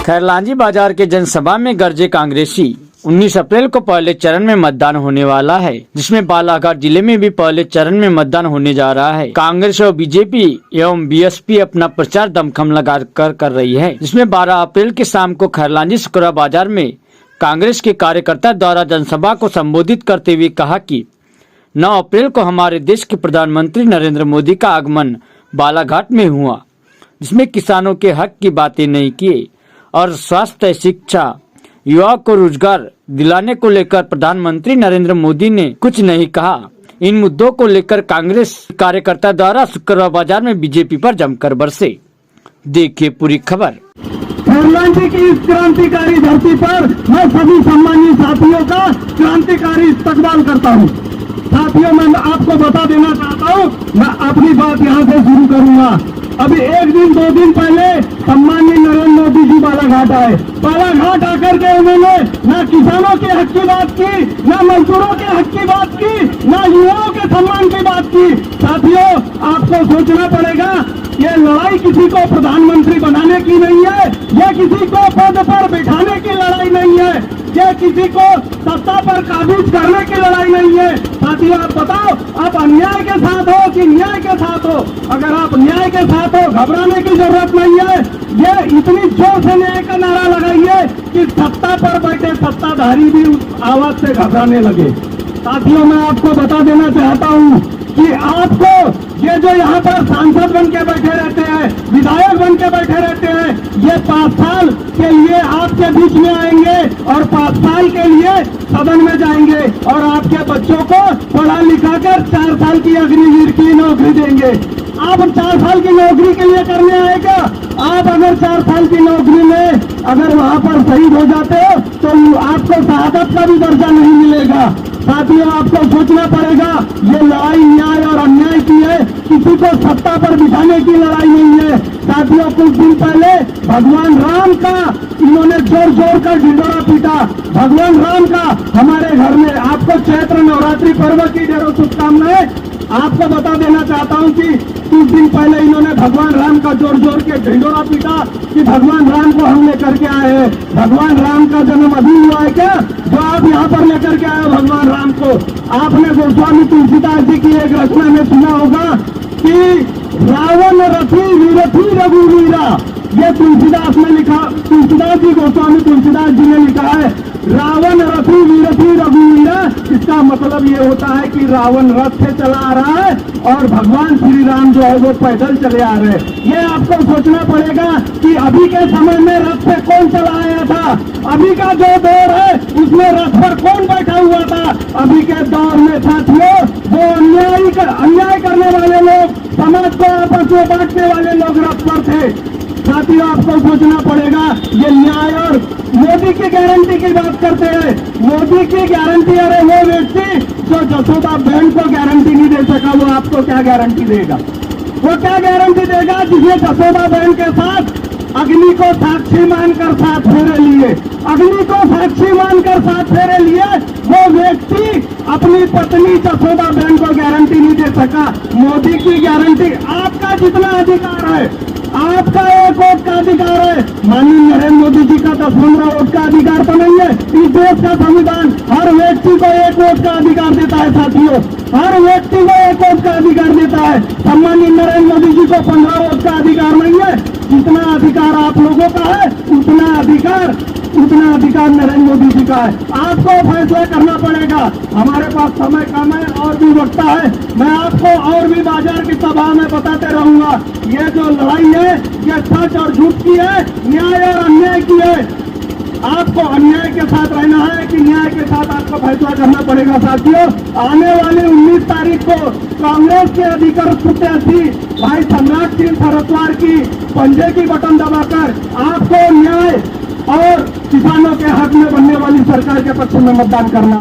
खैरलांजी बाजार के जनसभा में गरजे कांग्रेसी। 19 अप्रैल को पहले चरण में मतदान होने वाला है, जिसमें बालाघाट जिले में भी पहले चरण में मतदान होने जा रहा है। कांग्रेस और बीजेपी एवं बीएसपी अपना प्रचार दमखम लगा कर रही है, जिसमें 12 अप्रैल की शाम को खैरलांजी शुक्रा बाजार में कांग्रेस के कार्यकर्ता द्वारा जनसभा को संबोधित करते हुए कहा कि 9 अप्रैल को हमारे देश के प्रधानमंत्री नरेंद्र मोदी का आगमन बालाघाट में हुआ, जिसमें किसानों के हक की बातें नहीं की और स्वास्थ्य, शिक्षा, युवाओं को रोजगार दिलाने को लेकर प्रधानमंत्री नरेंद्र मोदी ने कुछ नहीं कहा। इन मुद्दों को लेकर कांग्रेस कार्यकर्ता द्वारा शुक्रवार बाजार में बीजेपी पर जमकर बरसे। देखिए पूरी खबर। खैरलांजी की इस क्रांतिकारी धरती पर मैं सभी सम्मानित साथियों का क्रांतिकारी इस्तकबाल करता हूं। साथियों, मैं आपको बता देना चाहता हूं, मैं अपनी बात यहां से शुरू करूंगा। अभी 1 दिन 2 दिन पहले सम्माननीय नरेंद्र मोदी जी बालाघाट आए। बालाघाट आकर के उन्होंने न किसानों के हक की बात की, न मजदूरों के हक की बात की, न युवाओं के सम्मान की बात की। साथियों, आपको सोचना पड़ेगा, ये लड़ाई किसी को प्रधानमंत्री बनाने की नहीं है, ये किसी को पद पर बिठाने की लड़ाई नहीं है, ये किसी को सत्ता पर काबूज करने की लड़ाई नहीं है। साथियों, आप बताओ, आप अन्याय के साथ हो कि न्याय के साथ हो? अगर आप न्याय के साथ हो, घबराने की जरूरत नहीं है। ये इतनी जोर से न्याय का नारा लगाइए कि सत्ता पर बैठे सत्ताधारी भी उस आवाज से घबराने लगे। साथियों, मैं आपको बता देना चाहता हूँ कि आपको ये जो यहाँ पर सांसद बन के बैठे रहते हैं, विधायक बन के बैठे रहते हैं, ये 5 साल के लिए आपके बीच में आएंगे और 5 साल के लिए सदन में जाएंगे और आपके बच्चों को पढ़ा लिखा कर 4 साल की अग्निवीर की नौकरी देंगे। आप 4 साल की नौकरी के लिए करने आएगा? आप अगर 4 साल की नौकरी में अगर वहाँ पर शहीद हो जाते हो तो आपको शहादत का भी दर्जा नहीं मिलेगा। साथियों, आपको सोचना पड़ेगा, ये लड़ाई न्याय और अन्याय की है, किसी को सत्ता पर बिठाने की लड़ाई नहीं है। साथियों, कुछ दिन पहले भगवान राम का इन्होंने जोर जोर कर ढिंढोरा पीटा। भगवान राम का हमारे घर में आपको चैत्र नवरात्रि पर्व की ढेरों शुभकामनाएं। आपको बता देना चाहता हूं कि कुछ दिन पहले इन्होंने भगवान राम का जोर जोर के ढिंढोरा पीटा कि भगवान राम को हम लेकर के आए हैं। भगवान राम का जन्म अभी हुआ है क्या, जो आप यहाँ पर लेकर के आए भगवान राम को? आपने गोस्वामी तुलसीदास जी की एक रचना में सुना होगा कि रावण रथी वीरथी रघुवीरा। ये तुलसीदास ने लिखा, तुलसीदास जी, गोस्वामी तुलसीदास जी ने लिखा है रावण रथी वीरथी रघुवीरा। इसका मतलब ये होता है कि रावण रथ से चला आ रहा है और भगवान श्री राम जो है वो पैदल चले आ रहे हैं। ये आपको सोचना पड़ेगा कि अभी के समय में रथ से कौन चला आया था, अभी का जो दौर है उसमें रथ पर कौन बैठा हुआ था? अभी के दौर में साथियों, वो अन्याय करने वाले लोग, समाज को आपस में बांटने वाले लोग रथ पर थे। साथियों, आपको सोचना पड़ेगा, ये न्याय और मोदी की गारंटी की बात करते हैं। मोदी की गारंटी, अरे वो व्यक्ति जो जसोदा बहन को गारंटी नहीं दे सका, वो आपको क्या गारंटी देगा? वो क्या गारंटी देगा जिसने जसोदा बहन के साथ अग्नि को साक्षी मानकर 7 फेरे लिए? अग्नि को साक्षी मानकर 7 फेरे लिए वो व्यक्ति अपनी पत्नी जसोदा बहन को गारंटी नहीं दे सका। मोदी की गारंटी, आपका जितना अधिकार है, आपका 1 वोट का अधिकार है, माननीय नरेंद्र मोदी जी का 10-15 वोट का अधिकार तो नहीं है। इस देश का संविधान हर व्यक्ति को 1 वोट का अधिकार देता है। साथियों, हर व्यक्ति को 1 वोट का अधिकार देता है। सम्माननीय नरेंद्र मोदी जी को 15 वोट का अधिकार नहीं है। जितना अधिकार आप लोगों का है, उतना अधिकार नरेंद्र मोदी जी का है। आपको फैसला करना पड़ेगा। हमारे पास समय कम है और भी वक्त है, मैं आपको और भी बाजार की सभा में बताते रहूंगा। ये जो लड़ाई है, ये सच और झूठ की है, न्याय और अन्याय की है। आपको अन्याय के साथ रहना है कि न्याय के साथ आपको फैसला करना पड़ेगा। साथियों, आने वाली 19 तारीख को कांग्रेस के अधिकृत प्रत्याशी भाई सम्राट सिंह सरस्वार की पंजे की बटन दबाकर आपको न्याय और किसानों के हक में बनने वाली सरकार के पक्ष में मतदान करना।